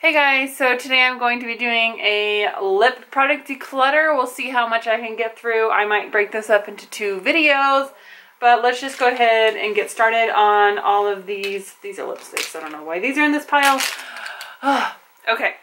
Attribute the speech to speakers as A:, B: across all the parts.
A: Hey guys, so today I'm going to be doing a lip product declutter. We'll see how much I can get through. I might break this up into 2 videos, but let's just go ahead and get started on all of these. These are lipsticks. I don't know why these are in this pile. Okay,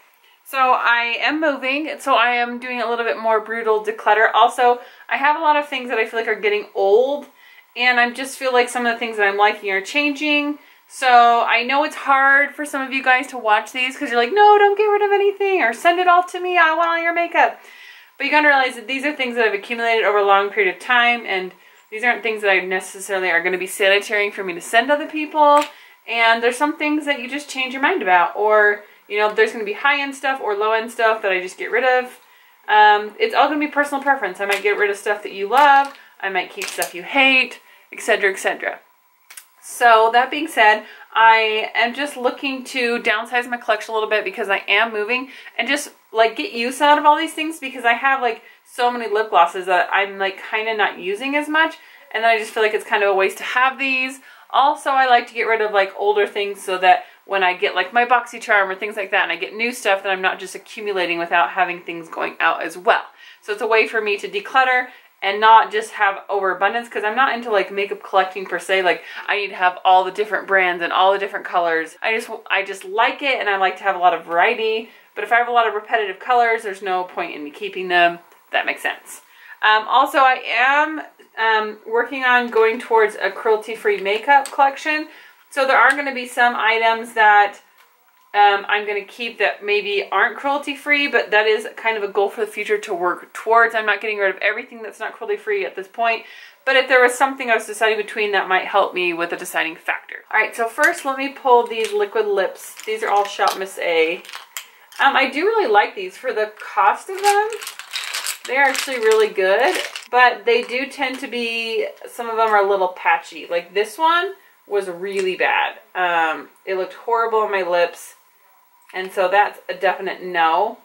A: so I am moving, so I am doing a little bit more brutal declutter. Also, I have a lot of things that I feel like are getting old, and I just feel like some of the things that I'm liking are changing. So I know it's hard for some of you guys to watch these because you're like, no, don't get rid of anything or send it all to me. I want all your makeup. But you gotta realize that these are things that I've accumulated over a long period of time, and these aren't things that I necessarily are going to be sanitary for me to send other people. And there's some things that you just change your mind about, or you know, there's going to be high-end stuff or low-end stuff that I just get rid of. It's all going to be personal preference. I might get rid of stuff that you love. I might keep stuff you hate, etc., etc. So that being said, I am just looking to downsize my collection a little bit because I am moving and just like get use out of all these things because I have like so many lip glosses that I'm like kind of not using as much, and then I just feel like it's kind of a waste to have these. Also, I like to get rid of like older things so that when I get like my Boxy charm or things like that and I get new stuff, that I'm not just accumulating without having things going out as well. So it's a way for me to declutter and not just have overabundance, because I'm not into like makeup collecting per se. Like I need to have all the different brands and all the different colors. I just like it, and I like to have a lot of variety. But if I have a lot of repetitive colors, there's no point in me keeping them. If that makes sense. Also, I am working on going towards a cruelty-free makeup collection. So there are going to be some items that I'm going to keep that maybe aren't cruelty-free, but that is kind of a goal for the future to work towards. I'm not getting rid of everything that's not cruelty-free at this point, but if there was something I was deciding between, that might help me with a deciding factor. Alright, so first let me pull these liquid lips. These are all Shop Miss A. I do really like these for the cost of them. They're actually really good, but they do tend to be, some of them are a little patchy. Like this one was really bad. It looked horrible on my lips. And so that's a definite no.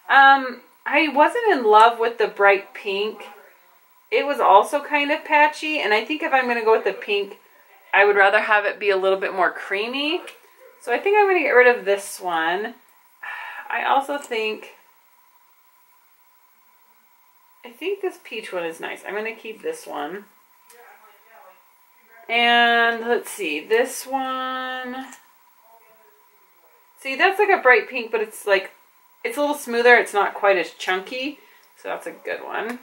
A: I wasn't in love with the bright pink. It was also kind of patchy. And I think if I'm going to go with the pink, I would rather have it be a little bit more creamy. So I think I'm going to get rid of this one. I also think this peach one is nice. I'm going to keep this one. And let's see, this one. See, that's like a bright pink, but it's like, it's a little smoother. It's not quite as chunky. So that's a good one.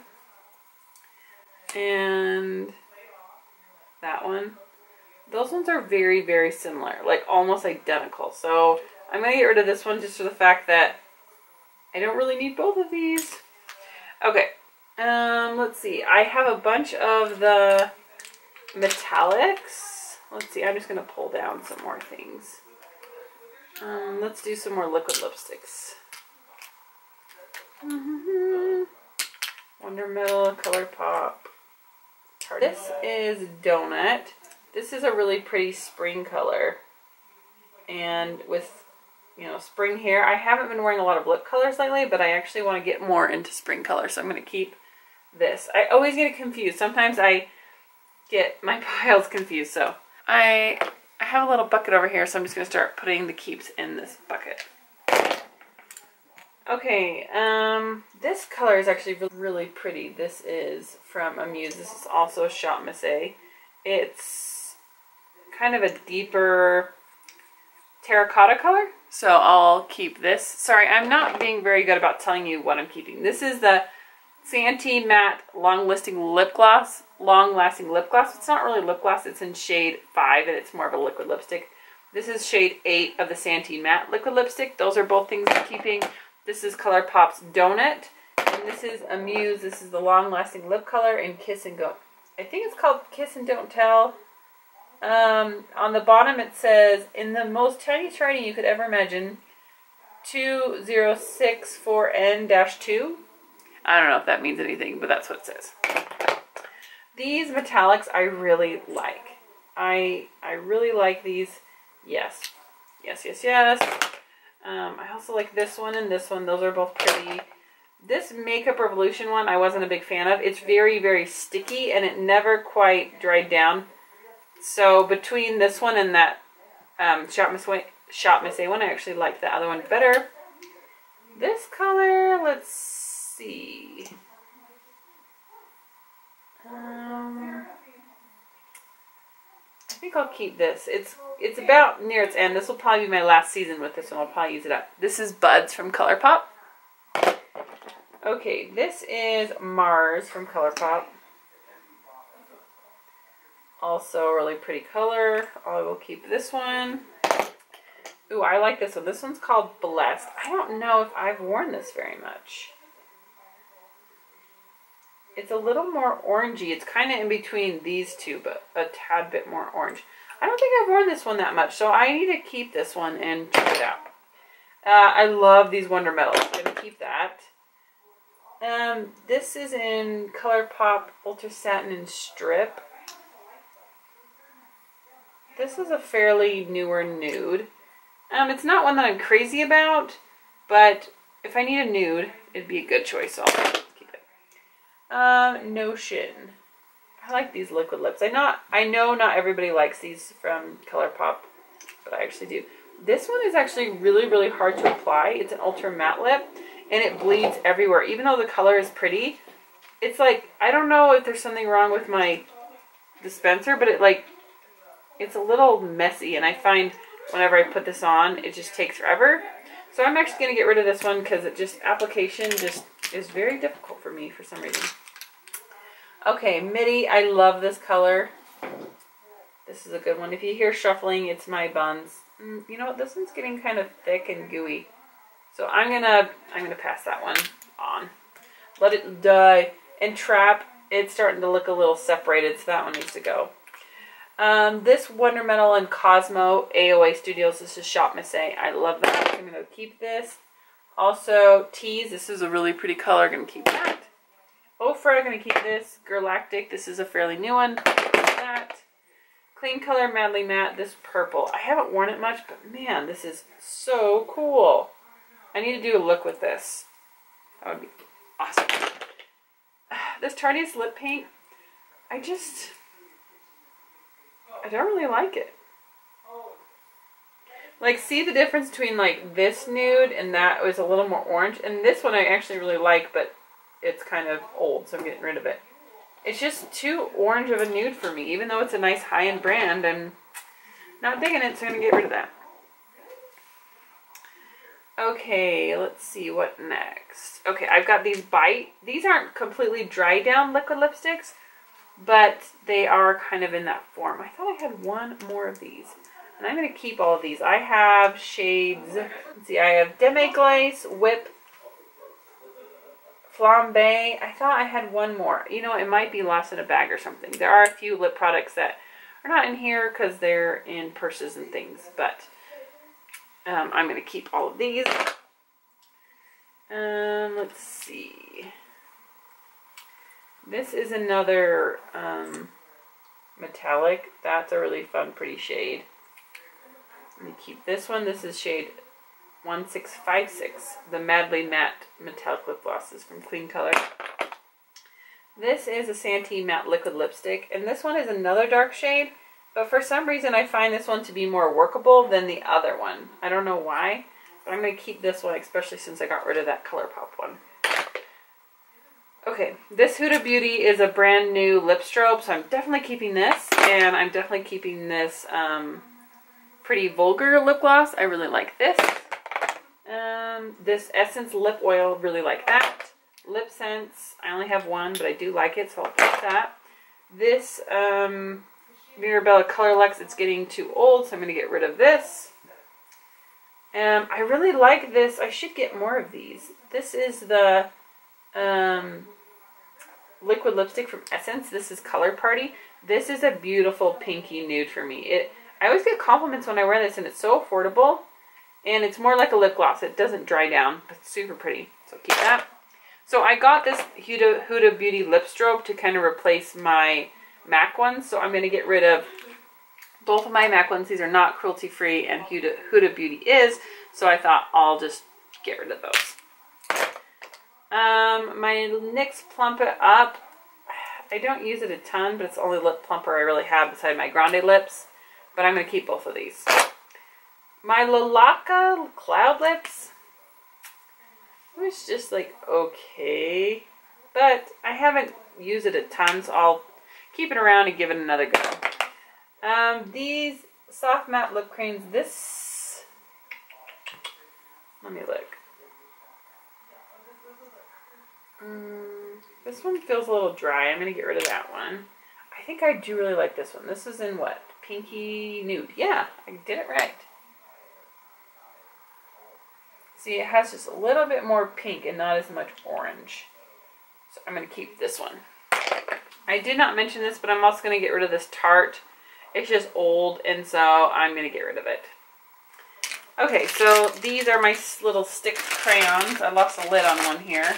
A: And that one. Those ones are very, very similar. Like almost identical. So I'm going to get rid of this one just for the fact that I don't really need both of these. Okay. Let's see. I have a bunch of the metallics. Let's see. I'm just going to pull down some more things. Let's do some more liquid lipsticks. Wonder Metal, Color Pop. This is Donut. This is a really pretty spring color. And with, you know, spring hair. I haven't been wearing a lot of lip colors lately, but I actually want to get more into spring color. So I'm going to keep this. I always get confused. Sometimes I get my piles confused. So I have a little bucket over here, so I'm just going to start putting the keeps in this bucket. Okay, this color is actually really pretty. This is from Amuse. This is also a Shop Miss A. It's kind of a deeper terracotta color, so I'll keep this. Sorry, I'm not being very good about telling you what I'm keeping. This is the Santee Matte Long-Lasting Lip Gloss. Long-lasting lip gloss. It's not really lip gloss. It's in shade 5, and it's more of a liquid lipstick. This is shade 8 of the Santee Matte liquid lipstick. Those are both things I'm keeping. This is ColourPop's Donut, and this is Amuse. This is the long-lasting lip color in Kiss and Go. I think it's called Kiss and Don't Tell. On the bottom it says, in the most tiny writing you could ever imagine, 2064N-2. I don't know if that means anything, but that's what it says. These metallics I really like. I really like these. Yes. Yes, yes, yes. I also like this one and this one. Those are both pretty. This Makeup Revolution one I wasn't a big fan of. It's very, very sticky, and it never quite dried down. So between this one and that Shop Miss A one. I actually like the other one better. This color, let's see. I think I'll keep this. It's about near its end. This will probably be my last season with this one. I'll probably use it up. This is Buds from ColourPop. Okay, this is Mars from ColourPop. Also a really pretty color. I will keep this one. Ooh, I like this one. This one's called Blessed. I don't know if I've worn this very much. It's a little more orangey. It's kind of in between these two, but a tad bit more orange. I don't think I've worn this one that much, so I need to keep this one and check it out. I love these Wonder Metals. I'm going to keep that. This is in ColourPop Ultra Satin and Strip. This is a fairly newer nude. It's not one that I'm crazy about, but if I need a nude, it'd be a good choice, so I'll keep it. Notion. I like these liquid lips. I know not everybody likes these from ColourPop, but I actually do. This one is actually really, really hard to apply. It's an ultra matte lip, and it bleeds everywhere. Even though the color is pretty, it's like, I don't know if there's something wrong with my dispenser, but it's a little messy, and I find whenever I put this on, it just takes forever. So I'm actually going to get rid of this one because application just is very difficult for me for some reason. Okay, Midi. I love this color. This is a good one. If you hear shuffling, it's my buns. You know what? This one's getting kind of thick and gooey. So I'm gonna pass that one on. Let it die. And Trap, it's starting to look a little separated, so that one needs to go. This Wonder Metal and Cosmo AOA Studios. This is Shop Miss A. I love that. I'm gonna keep this. Also, Tease. This is a really pretty color. I'm gonna keep that. Ofra. I'm gonna keep this. Galactic. This is a fairly new one. That. Clean Color Madly Matte. This purple. I haven't worn it much, but man, this is so cool. I need to do a look with this. That would be awesome. This Tarte's lip paint, I don't really like it. Like, see the difference between like this nude and that was a little more orange, and this one I actually really like, but it's kind of old, so I'm getting rid of it. It's just too orange of a nude for me. Even though it's a nice high-end brand, I'm not digging it, so I'm gonna get rid of that. Okay, let's see what next. Okay, I've got these Bite. These aren't completely dry down liquid lipsticks, but they are kind of in that form. I thought I had one more of these, and I'm going to keep all of these. I have shades, let's see, I have Demi Glace, Whip, Flambe. I thought I had one more. You know, it might be lost in a bag or something. There are a few lip products that are not in here because they're in purses and things, but I'm going to keep all of these. Let's see. This is another metallic. That's a really fun, pretty shade. Let me keep this one. This is shade 1656. The Madly Matte Metallic Lip Glosses from Clean Color. This is a Santee Matte Liquid Lipstick. And this one is another dark shade. But for some reason, I find this one to be more workable than the other one. I don't know why. But I'm going to keep this one, especially since I got rid of that ColourPop one. Okay, this Huda Beauty is a brand new lip strobe, so I'm definitely keeping this. And I'm definitely keeping this Pretty Vulgar lip gloss. I really like this. This Essence Lip Oil, really like that. Lip Sense, I only have one, but I do like it, so I'll keep that. This Mirabella Color Lux, it's getting too old, so I'm going to get rid of this. I really like this. I should get more of these. This is the liquid lipstick from Essence. This is Color Party. This is a beautiful pinky nude for me. I always get compliments when I wear this, and it's so affordable. And it's more like a lip gloss. It doesn't dry down, but it's super pretty. So keep that. So I got this Huda Beauty lip strobe to kind of replace my MAC ones. So I'm going to get rid of both of my MAC ones. These are not cruelty free, and Huda Beauty is. So I thought I'll just get rid of those. My NYX Plump It Up. I don't use it a ton, but it's the only lip plumper I really have beside my Grande lips. But I'm going to keep both of these. My Lalaka Cloud Lips, it was just like okay, but I haven't used it a ton, so I'll keep it around and give it another go. These soft matte lip creams, this, let me look. This one feels a little dry. I'm going to get rid of that one. I think I do really like this one. This is in what? Pinky Nude. Yeah, I did it right. See, it has just a little bit more pink and not as much orange. So I'm going to keep this one. I did not mention this, but I'm also going to get rid of this Tarte. It's just old, and so I'm going to get rid of it. Okay, so these are my little stick crayons. I lost a lid on one here.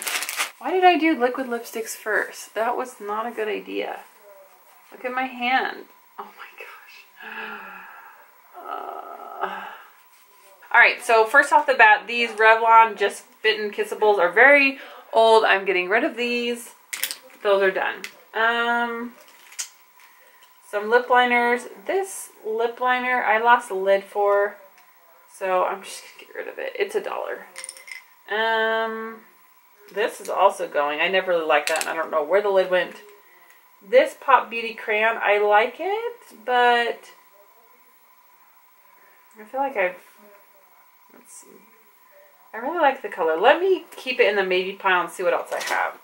A: Why did I do liquid lipsticks first? That was not a good idea. Look at my hand. Oh my gosh. Alright, so first off the bat, these Revlon Just Fit Kissables are very old. I'm getting rid of these. Those are done. Some lip liners. This lip liner I lost a lid for, so I'm just going to get rid of it. It's $1. This is also going. I never really liked that, and I don't know where the lid went. This Pop Beauty crayon, I like it, but I feel like let's see. I really like the color. Let me keep it in the maybe pile and see what else I have.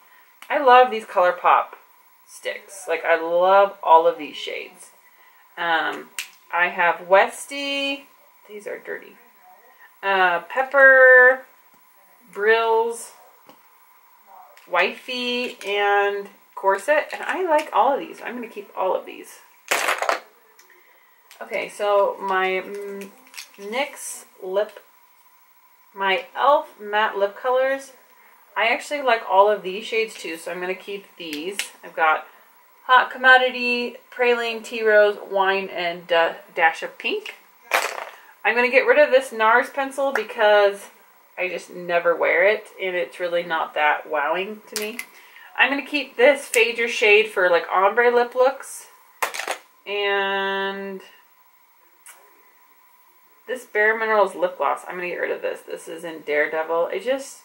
A: I love these ColourPop sticks. Like, I love all of these shades. I have Westie. These are dirty. Pepper, Brills, Wifey, and Corset. And I like all of these. I'm going to keep all of these. Okay, so my NYX my e.l.f. matte lip colors. I actually like all of these shades too, so I'm going to keep these. I've got Hot Commodity, Praline, Tea Rose, Wine, and Dash of Pink. I'm going to get rid of this NARS pencil because I just never wear it, and it's really not that wowing to me. I'm going to keep this Fade Your Shade for like ombre lip looks. And this Bare Minerals lip gloss, I'm going to get rid of this. This is in Daredevil. It just,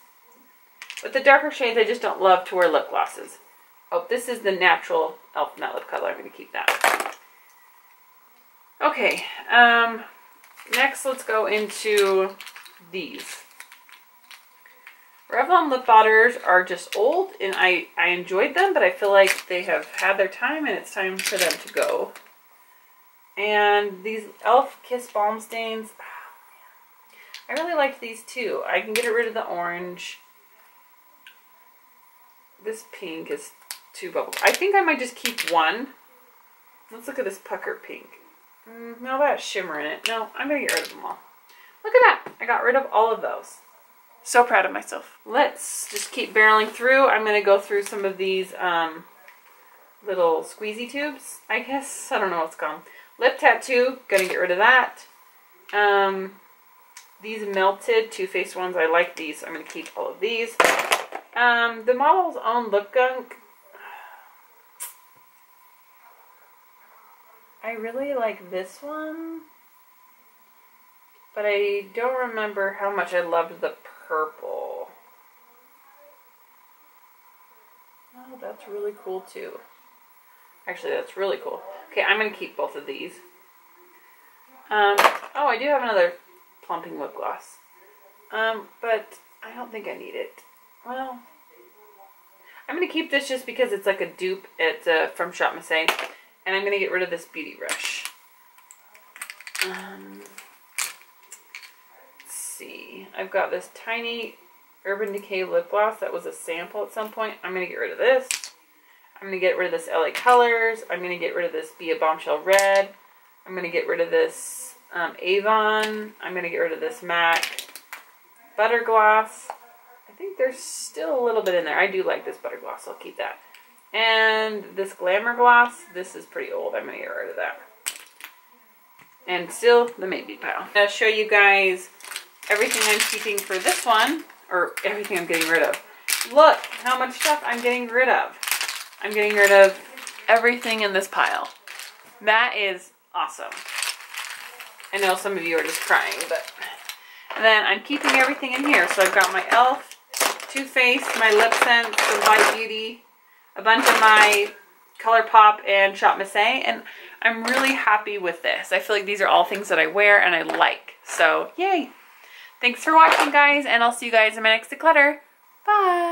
A: with the darker shades, I just don't love to wear lip glosses. Oh, this is the natural e.l.f. matte lip color. I'm going to keep that. Okay, next let's go into these. Revlon lip butters are just old, and I enjoyed them, but I feel like they have had their time, and it's time for them to go. And these e.l.f. Kiss Balm Stains, oh, I really liked these too. I can get rid of the orange. This pink is too bubble. I think I might just keep one. Let's look at this pucker pink. No, that has shimmer in it. No, I'm going to get rid of them all. Look at that. I got rid of all of those. So proud of myself. Let's just keep barreling through. I'm going to go through some of these little squeezy tubes, I guess. I don't know what's called. Lip tattoo. Going to get rid of that. These melted Too Faced ones. I like these. So I'm going to keep all of these. The Model's Own Lip Gunk. I really like this one, but I don't remember how much I loved the purple. Oh, that's really cool too. Actually, that's really cool. Okay, I'm going to keep both of these. Oh, I do have another plumping lip gloss. But I don't think I need it. Well, I'm going to keep this just because it's like a dupe. It's from Shop Massé. And I'm going to get rid of this Beauty Rush. Let's see. I've got this tiny Urban Decay lip gloss that was a sample at some point. I'm going to get rid of this. I'm going to get rid of this LA Colors. I'm going to get rid of this Be a Bombshell Red. I'm going to get rid of this Avon. I'm going to get rid of this MAC Butter Gloss. I think there's still a little bit in there. I do like this Butter Gloss, so I'll keep that. And this Glamour Gloss, this is pretty old. I'm going to get rid of that. And still the maybe pile. I'm going to show you guys everything I'm keeping for this one, or everything I'm getting rid of. Look how much stuff I'm getting rid of. I'm getting rid of everything in this pile. That is awesome. I know some of you are just crying, but... And then I'm keeping everything in here. So I've got my e.l.f., Too Faced, my lip scents from Light Beauty, a bunch of my ColourPop and Shop Miss A, and I'm really happy with this. I feel like these are all things that I wear and I like. So, yay! Thanks for watching, guys, and I'll see you guys in my next declutter. Bye!